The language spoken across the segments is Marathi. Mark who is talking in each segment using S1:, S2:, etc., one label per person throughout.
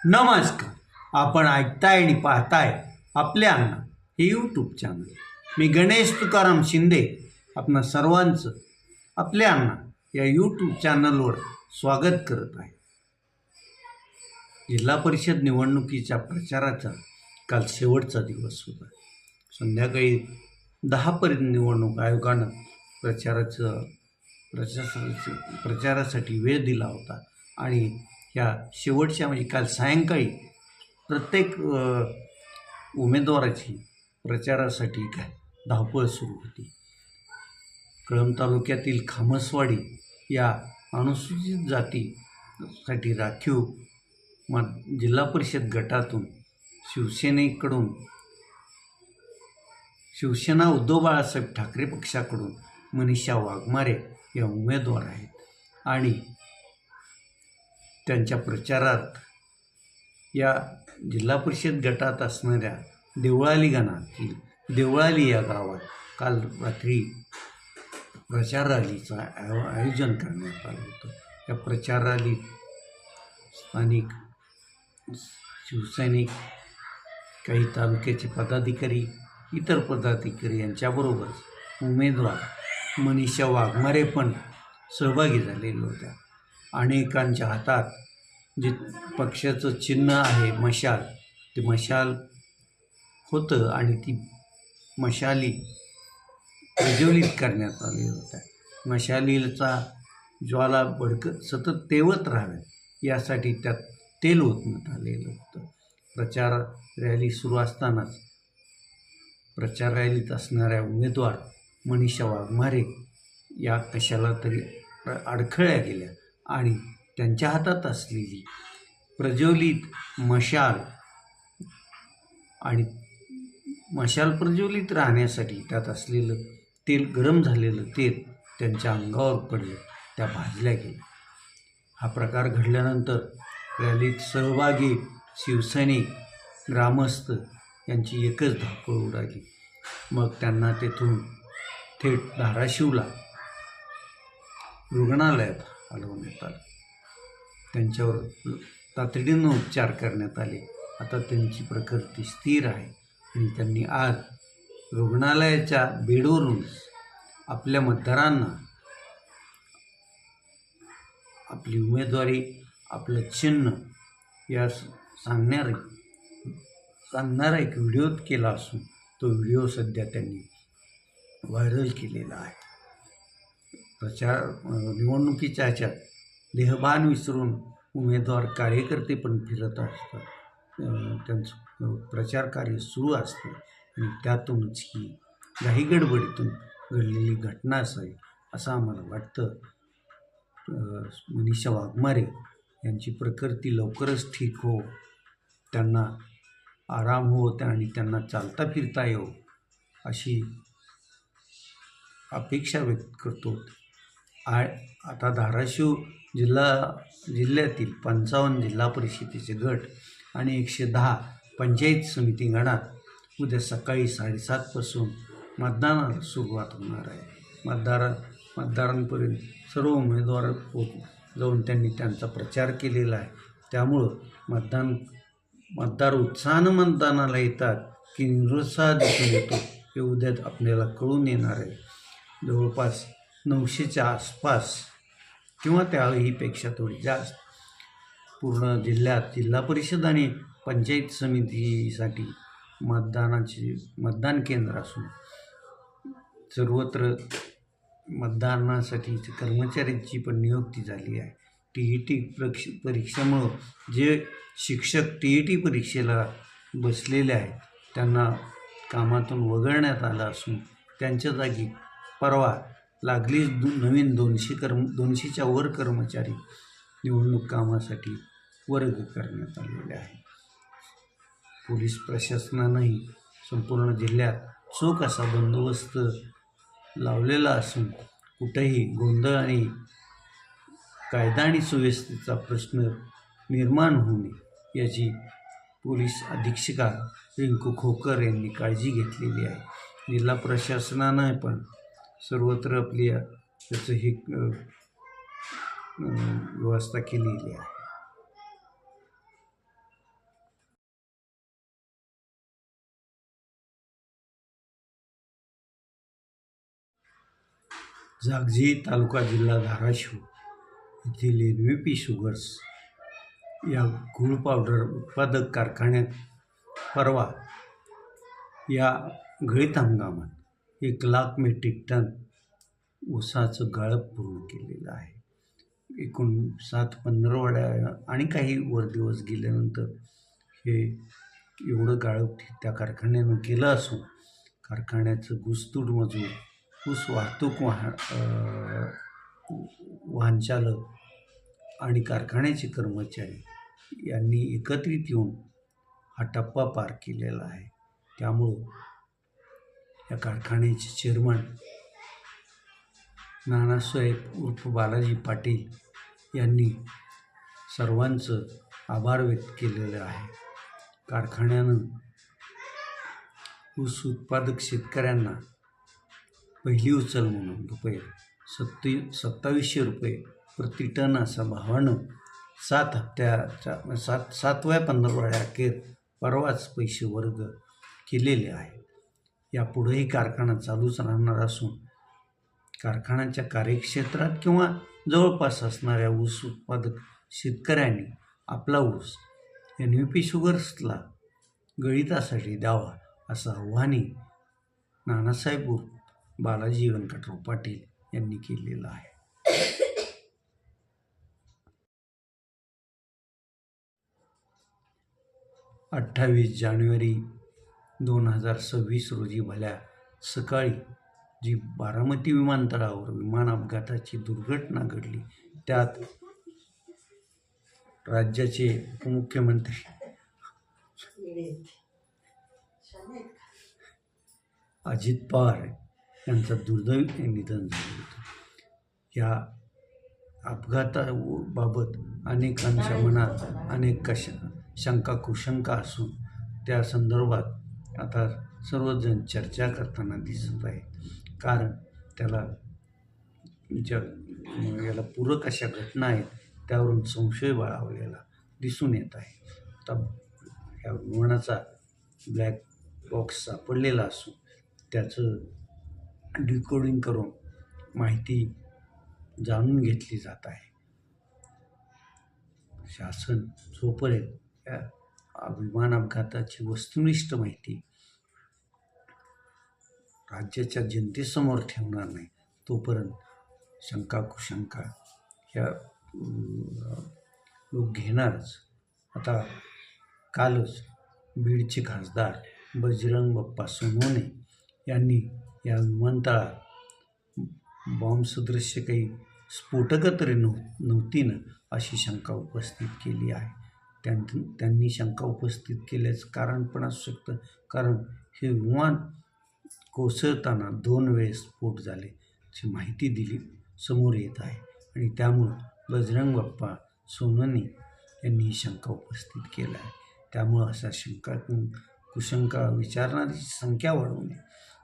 S1: नमस्कार. आपण ऐकताय आणि पाहताय आपल्या अण्णा हे यूट्यूब चॅनल. मी गणेश तुकाराम शिंदे आपणा सर्वांचं आपल्या अण्णा या यूट्यूब चॅनलवर स्वागत करत आहे. जिल्हा परिषद निवडणुकीच्या प्रचाराचा काल शेवटचा दिवस होता. संध्याकाळी 10पर्यंत निवडणूक आयोगानं प्रचारासाठी वेळ दिला होता आणि ह्या शेवटच्या म्हणजे काल सायंकाळी प्रत्येक उमेदवाराची प्रचारासाठी धावपळ सुरू होती. कळंब तालुक्यातील खामसवाडी या अनुसूचित जातीसाठी राखीव जिल्हा परिषद गटातून शिवसेना उद्धव बाळासाहेब ठाकरे पक्षाकडून मनीषा वाघमारे या उमेदवार आहेत आणि त्यांच्या प्रचारात या जिल्हा परिषद गटात असणाऱ्या देवळाली गणातील देवळाली या गावात काल रात्री प्रचार रॅलीचं आयोजन करण्यात आलं होतं. या प्रचार रॅलीत स्थानिक शिवसैनिक, काही तालुक्याचे पदाधिकारी, इतर पदाधिकारी यांच्याबरोबरच उमेदवार मनीषा वाघमारे पण सहभागी झालेल्या होत्या. अनेकांच्या हातात जे पक्षाचं चिन्ह आहे मशाल, ते मशाल होतं आणि ती मशाली प्रज्वलित करण्यात आलेल्या होत्या. मशालीचा ज्वाला सतत तेवत राहाव्यात यासाठी त्यात तेल ओतण्यात आलेलं होतं. प्रचार रॅली सुरू असतानाच प्रचार रॅलीत असणाऱ्या उमेदवार मनीषा वाघमारे या कशाला तरी अडखळल्या गेल्या आणि त्यांच्या हातात असलेली प्रज्वलित मशाल आणि मशाल प्रज्वलित राहण्यासाठी त्यात असलेलं तेल, गरम झालेलं तेल त्यांच्या अंगावर पडलं, त्या भाजल्या गेल्या. हा प्रकार घडल्यानंतर रॅलीत सहभागी शिवसैनिक, ग्रामस्थ यांची एकच धावपळ उडाली. मग त्यांना तेथून थेट धाराशिवला रुग्णालयात हलवण्यात आलं. त्यांच्यावर तातडीनं उपचार करण्यात आले. आता त्यांची प्रकृती स्थिर आहे आणि त्यांनी आज रुग्णालयाच्या बेडवरून आपल्या मतदारांना आपली उमेदवारी, आपलं चिन्ह या सांगणारा एक व्हिडिओ केला असून तो व्हिडिओ सध्या त्यांनी व्हायरल केलेला आहे. निवडणुकीच्या ह्याच्यात देहभान विसरून उमेदवार, कार्यकर्ते पण फिरत असतात. त्यांचं प्रचार कार्य सुरू असते आणि त्यातूनच ही घाईगडबडीतून घडलेली घटना असावी असं आम्हाला वाटतं. मनीषा वाघमारे यांची प्रकृती लवकरच ठीक हो, त्यांना आराम होत आणि त्यांना चालता फिरता येऊ अशी अपेक्षा व्यक्त करतो. आता धाराशिव जिल्ह्यातील 55 जिल्हा परिषदेचे गट आणि 110 पंचायत समिती गणात उद्या सकाळी 7:30 पासून मतदानाला सुरुवात होणार आहे. मतदारांपर्यंत सर्व उमेदवार जाऊन त्यांनी त्यांचा प्रचार केलेला आहे. त्यामुळं मतदार उत्साहानं मतदानाला येतात की निरुत्साह दिसून येतो हे उद्या आपल्याला कळून येणार आहे. जवळपास 900च्या आसपास किंवा त्याहीपेक्षा थोडी जास्त पूर्ण जिल्ह्यात जिल्हा परिषद आणि पंचायत समितीसाठी मतदान केंद्र असून सर्वत्र मतदानासाठी कर्मचाऱ्यांची पण नियुक्ती झाली आहे. TET परीक्षेमुळं जे शिक्षक TET परीक्षेला बसलेले आहेत त्यांना कामातून वगळण्यात आलं असून त्यांच्या जागी परवा लागलीच नवीन 200च्या वर कर्मचारी निवडणूक कामासाठी वर्ग करण्यात आलेले आहे. पोलीस प्रशासनानंही संपूर्ण जिल्ह्यात चोख असा बंदोबस्त लावलेला असून कुठेही गोंधळ आणि कायदा आणि सुव्यवस्थेचा प्रश्न निर्माण होऊ नये याची पोलीस अधीक्षिका रिंकू खोकर यांनी काळजी घेतलेली आहे. जिल्हा प्रशासनानं पण सर्वत्र आपली त्याचं ही व्यवस्था केलेली आहे. जागजी तालुका जिल्हा धाराशिव येथील NVP शुगर्स या गूळ पावडर उत्पादक कारखान्यात परवा या गळीत हंगामात 1,00,000 मेट्रिक टन ऊसाचं गाळप पूर्ण केलेलं आहे. एकूण 7 पंधरवड्या आणि काही वर दिवस गेल्यानंतर हे एवढं गाळप त्या कारखान्यानं केलं असून कारखान्याचं ऊसतोड मजूर, ऊस वाहतूक वाहनचालक आणि कारखान्याचे कर्मचारी यांनी एकत्रित येऊन हा टप्पा पार केलेला आहे. त्यामुळं या कारखान्याचे चेअरमन नानासाहेब उर्फ बालाजी पाटील यांनी सर्वांचं आभार व्यक्त केलेलं आहे. कारखान्यानं ऊस उत्पादक शेतकऱ्यांना पहिली उचल म्हणून ₹2700 प्रति टन असा भावानं 7व्या पंधरवड्या अखेर परवाच पैसे वर्ग केलेले आहे. यापुढेही कारखाना चालूच राहणार असून कारखान्याच्या कार्यक्षेत्रात किंवा जवळपास असणाऱ्या ऊस उत्पादक शेतकऱ्यांनी आपला ऊस NVP शुगर्सला गळितासाठी द्यावा असं आव्हानही नानासाहेब उर्फ बालाजी व्यंकटराव पाटील यांनी केलेलं आहे. 28 जानेवारी 2026 रोजी भल्या सकाळी जी बारामती विमानतळावर विमान अपघाताची दुर्घटना घडली त्यात राज्याचे उपमुख्यमंत्री अजित पवार यांचं दुर्दैवी निधन झालं होतं. या अपघाताबाबत अनेकांच्या मनात अनेक शंका कुशंका असून त्या संदर्भात आता सर्वजण चर्चा करताना दिसत आहे. कारण याला पूरक अशा घटना आहेत त्यावरून संशय बाळगलेला दिसून येत आहे. आता या विमानाचा ब्लॅक बॉक्स सापडलेला असून त्याचं डिकोडिंग करून माहिती जाणून घेतली जात आहे. शासन जोपर्यंत या विमान अपघाताची वस्तुनिष्ठ माहिती राज्याच्या जनतेसमोर ठेवणार नाही तोपर्यंत शंका कुशंका ह्या लोक घेणारच. आता कालच बीडचे खासदार बजरंग बाप्पा सोनवणे यांनी या विमानतळात बॉम्बसदृश्य काही स्फोटकं तरी नव्हती ना अशी शंका उपस्थित केली आहे. त्यांनी शंका उपस्थित केल्याचं कारण पण असू शकतं, कारण हे विमान कोसळताना 2 वेळेस स्फोट झाल्याची माहिती समोर येत आहे आणि त्यामुळं बजरंग बाप्पा सोनवणे यांनी ही शंका उपस्थित केली आहे. त्यामुळं अशा कुशंका विचारणारी संख्या वाढवू नये,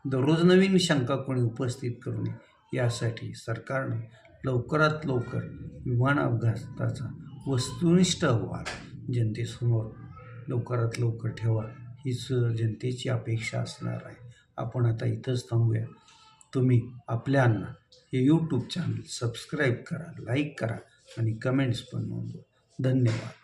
S1: दररोज नवीन शंका कोणी उपस्थित करू नये यासाठी सरकारनं लवकरात लवकर विमान अपघाताचा वस्तुनिष्ठ अहवाल जनतेसमोर लवकरात लवकर ठेवा हीच जनतेची अपेक्षा असणार आहे. आपण आता इथंच थांबूया. तुम्ही आपल्यांना हे यूट्यूब चॅनल सबस्क्राईब करा, लाईक करा आणि कमेंट्स पण नोंदवा. धन्यवाद.